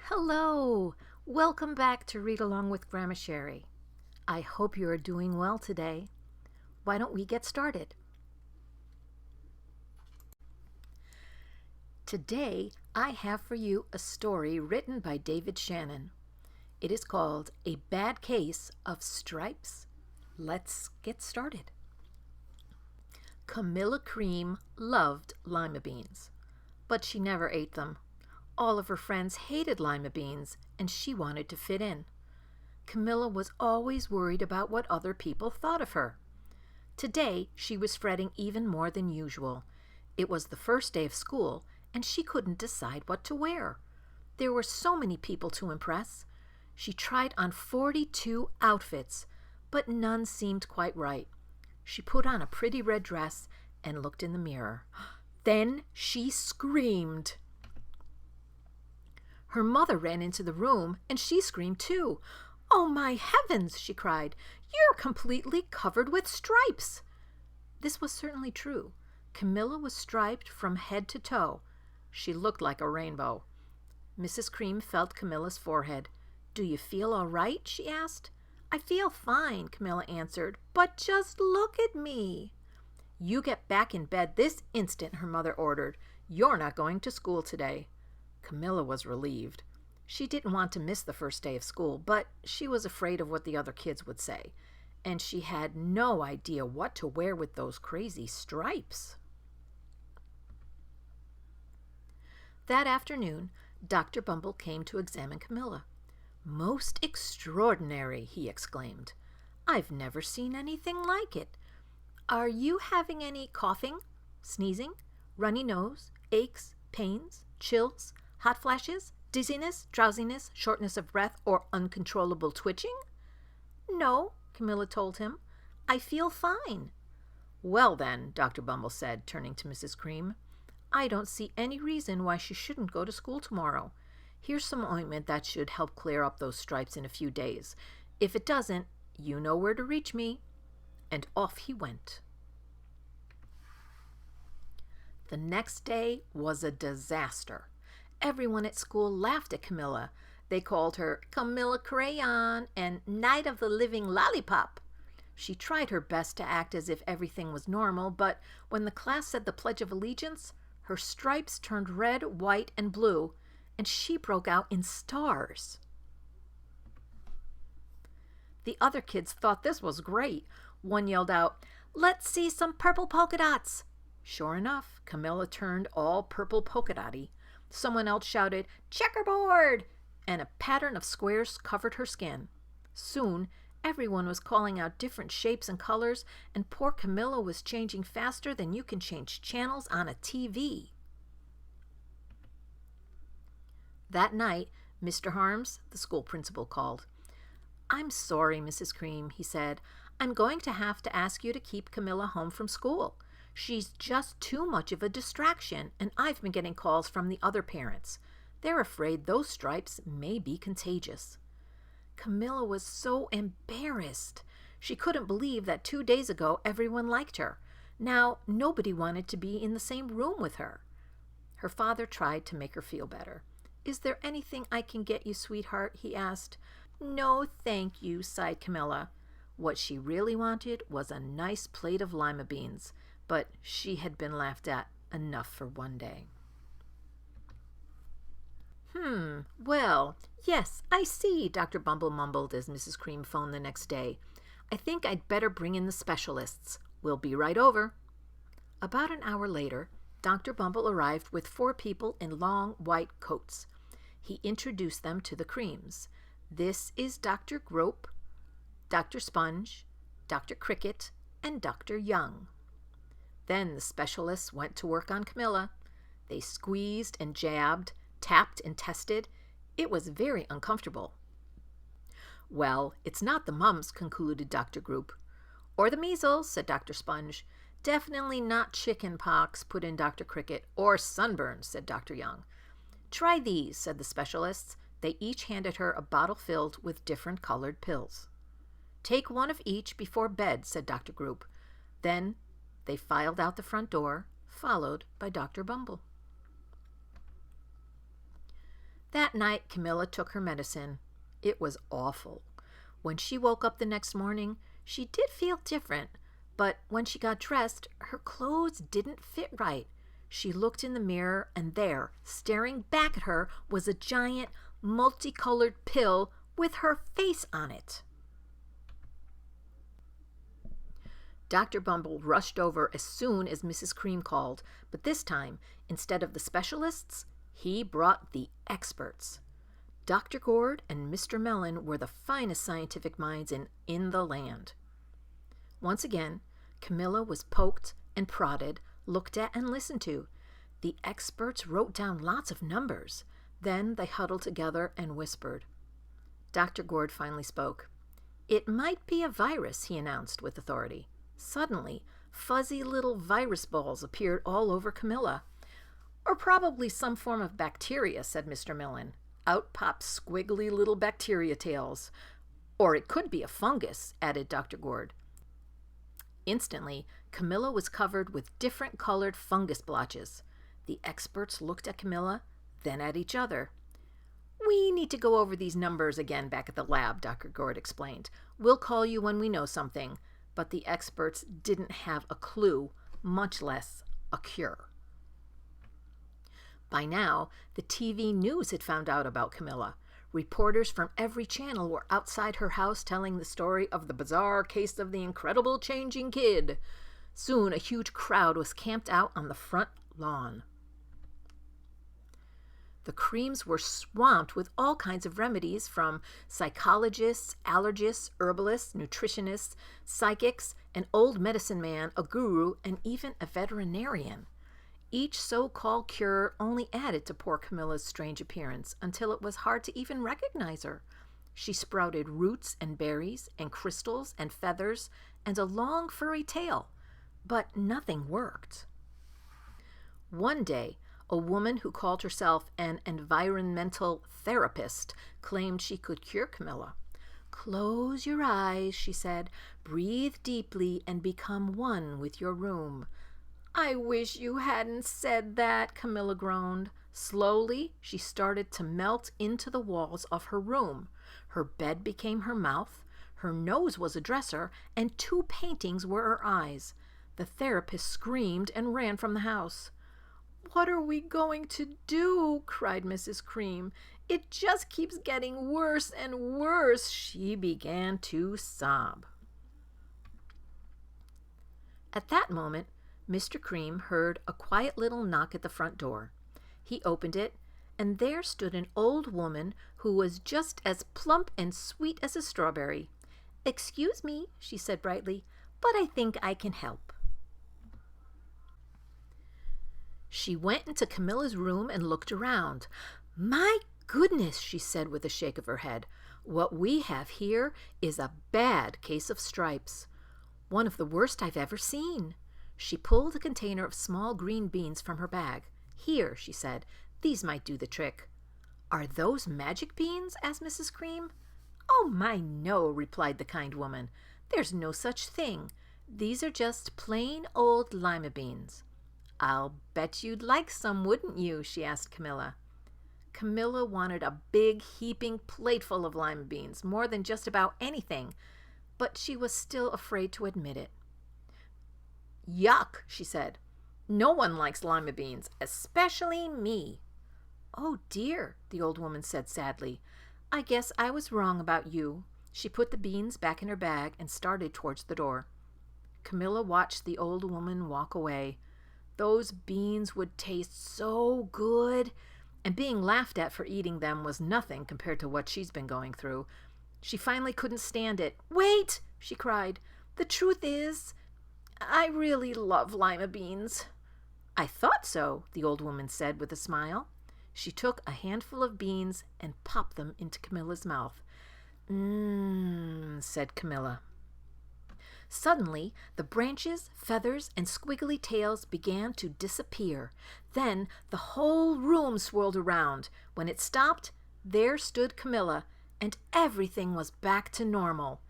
Hello! Welcome back to Read Along with Grandma Sherry. I hope you are doing well today. Why don't we get started? Today, I have for you a story written by David Shannon. It is called A Bad Case of Stripes. Let's get started. Camilla Cream loved lima beans, but she never ate them. All of her friends hated lima beans, and she wanted to fit in. Camilla was always worried about what other people thought of her. Today, she was fretting even more than usual. It was the first day of school, and she couldn't decide what to wear. There were so many people to impress. She tried on 42 outfits, but none seemed quite right. She put on a pretty red dress and looked in the mirror. Then she screamed. Her mother ran into the room, and she screamed too. "Oh, my heavens!" she cried. "You're completely covered with stripes!" This was certainly true. Camilla was striped from head to toe. She looked like a rainbow. Mrs. Cream felt Camilla's forehead. "Do you feel all right?" she asked. "I feel fine," Camilla answered, "but just look at me." "You get back in bed this instant," her mother ordered. "You're not going to school today." Camilla was relieved. She didn't want to miss the first day of school, but she was afraid of what the other kids would say, and she had no idea what to wear with those crazy stripes. That afternoon, Dr. Bumble came to examine Camilla. "Most extraordinary," he exclaimed. "I've never seen anything like it. Are you having any coughing, sneezing, runny nose, aches, pains, chills, hot flashes, dizziness, drowsiness, shortness of breath, or uncontrollable twitching?" "No," Camilla told him. "I feel fine." "Well then," Dr. Bumble said, turning to Mrs. Cream, "I don't see any reason why she shouldn't go to school tomorrow. Here's some ointment that should help clear up those stripes in a few days. If it doesn't, you know where to reach me." And off he went. The next day was a disaster. Everyone at school laughed at Camilla. They called her Camilla Crayon and Night of the Living Lollipop. She tried her best to act as if everything was normal, but when the class said the Pledge of Allegiance, her stripes turned red, white, and blue, and she broke out in stars. The other kids thought this was great. One yelled out, "Let's see some purple polka dots." Sure enough, Camilla turned all purple polka dotty. Someone else shouted, "Checkerboard!" and a pattern of squares covered her skin. Soon, everyone was calling out different shapes and colors, and poor Camilla was changing faster than you can change channels on a TV. That night, Mr. Harms, the school principal, called. "I'm sorry, Mrs. Cream," he said. "I'm going to have to ask you to keep Camilla home from school. She's just too much of a distraction, and I've been getting calls from the other parents. They're afraid those stripes may be contagious." Camilla was so embarrassed. She couldn't believe that 2 days ago everyone liked her. Now nobody wanted to be in the same room with her. Her father tried to make her feel better. "Is there anything I can get you, sweetheart?" he asked. "No, thank you," sighed Camilla. What she really wanted was a nice plate of lima beans, but she had been laughed at enough for one day. Well, yes, I see," Dr. Bumble mumbled as Mrs. Cream phoned the next day. "I think I'd better bring in the specialists. We'll be right over." About an hour later, Dr. Bumble arrived with 4 people in long white coats. He introduced them to the Creams. "This is Dr. Grope, Dr. Sponge, Dr. Cricket, and Dr. Young." Then the specialists went to work on Camilla. They squeezed and jabbed, tapped and tested. It was very uncomfortable. "Well, it's not the mumps," concluded Dr. Grope. "Or the measles," said Dr. Sponge. "Definitely not chicken pox," put in Dr. Cricket. "Or sunburn," said Dr. Young. "Try these," said the specialists. They each handed her a bottle filled with different colored pills. "Take one of each before bed," said Dr. Grope. Then they filed out the front door, followed by Dr. Bumble. That night, Camilla took her medicine. It was awful. When she woke up the next morning, she did feel different, but when she got dressed, her clothes didn't fit right. She looked in the mirror, and there, staring back at her, was a giant, multicolored pill with her face on it. Dr. Bumble rushed over as soon as Mrs. Cream called, but this time, instead of the specialists, he brought the experts. Dr. Gord and Mr. Mellon were the finest scientific minds in the land. Once again, Camilla was poked and prodded, looked at and listened to. The experts wrote down lots of numbers. Then they huddled together and whispered. Dr. Gord finally spoke. "It might be a virus," he announced with authority. Suddenly, fuzzy little virus balls appeared all over Camilla. "Or probably some form of bacteria," said Mr. Mellon. Out popped squiggly little bacteria tails. "Or it could be a fungus," added Dr. Gord. Instantly, Camilla was covered with different colored fungus blotches. The experts looked at Camilla, then at each other. "We need to go over these numbers again back at the lab," Dr. Gord explained. "We'll call you when we know something." But the experts didn't have a clue, much less a cure. By now, the TV news had found out about Camilla. Reporters from every channel were outside her house telling the story of the bizarre case of the incredible changing kid. Soon, a huge crowd was camped out on the front lawn. The Creams were swamped with all kinds of remedies from psychologists, allergists, herbalists, nutritionists, psychics, an old medicine man, a guru, and even a veterinarian. Each so-called cure only added to poor Camilla's strange appearance until it was hard to even recognize her. She sprouted roots and berries and crystals and feathers and a long furry tail, but nothing worked. One day, a woman who called herself an environmental therapist claimed she could cure Camilla. "Close your eyes," she said. "Breathe deeply and become one with your room." "I wish you hadn't said that," Camilla groaned. Slowly, she started to melt into the walls of her room. Her bed became her mouth, her nose was a dresser, and 2 paintings were her eyes. The therapist screamed and ran from the house. "What are we going to do?" cried Mrs. Cream. "It just keeps getting worse and worse." She began to sob. At that moment, Mr. Cream heard a quiet little knock at the front door. He opened it, and there stood an old woman who was just as plump and sweet as a strawberry. "Excuse me," she said brightly, "but I think I can help." She went into Camilla's room and looked around. "My goodness," she said with a shake of her head. "What we have here is a bad case of stripes. One of the worst I've ever seen." She pulled a container of small green beans from her bag. "Here," she said, "these might do the trick." "Are those magic beans?" asked Mrs. Cream. "Oh, my, no," replied the kind woman. "There's no such thing. These are just plain old lima beans." "I'll bet you'd like some, wouldn't you?" she asked Camilla. Camilla wanted a big, heaping plateful of lima beans, more than just about anything, but she was still afraid to admit it. "Yuck," she said. "No one likes lima beans, especially me." "Oh, dear," the old woman said sadly. "I guess I was wrong about you." She put the beans back in her bag and started towards the door. Camilla watched the old woman walk away. Those beans would taste so good, and being laughed at for eating them was nothing compared to what she's been going through. She finally couldn't stand it. "Wait," she cried. "The truth is, I really love lima beans." "I thought so," the old woman said with a smile. She took a handful of beans and popped them into Camilla's mouth. "Mmm," said Camilla. Suddenly, the branches, feathers, and squiggly tails began to disappear. Then the whole room swirled around. When it stopped, there stood Camilla, and everything was back to normal.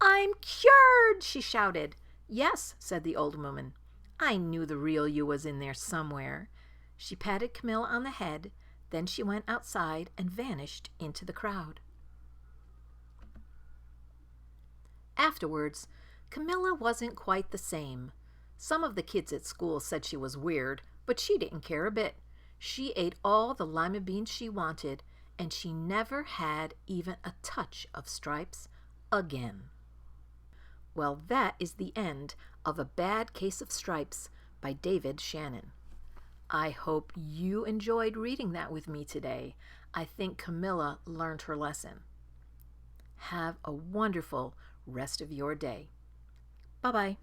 "I'm cured!" she shouted. "Yes," said the old woman. "I knew the real you was in there somewhere." She patted Camilla on the head, Then she went outside and vanished into the crowd. Afterwards, Camilla wasn't quite the same. Some of the kids at school said she was weird, but she didn't care a bit. She ate all the lima beans she wanted, and she never had even a touch of stripes again. Well, that is the end of A Bad Case of Stripes by David Shannon. I hope you enjoyed reading that with me today. I think Camilla learned her lesson. Have a wonderful rest of your day. Bye-bye.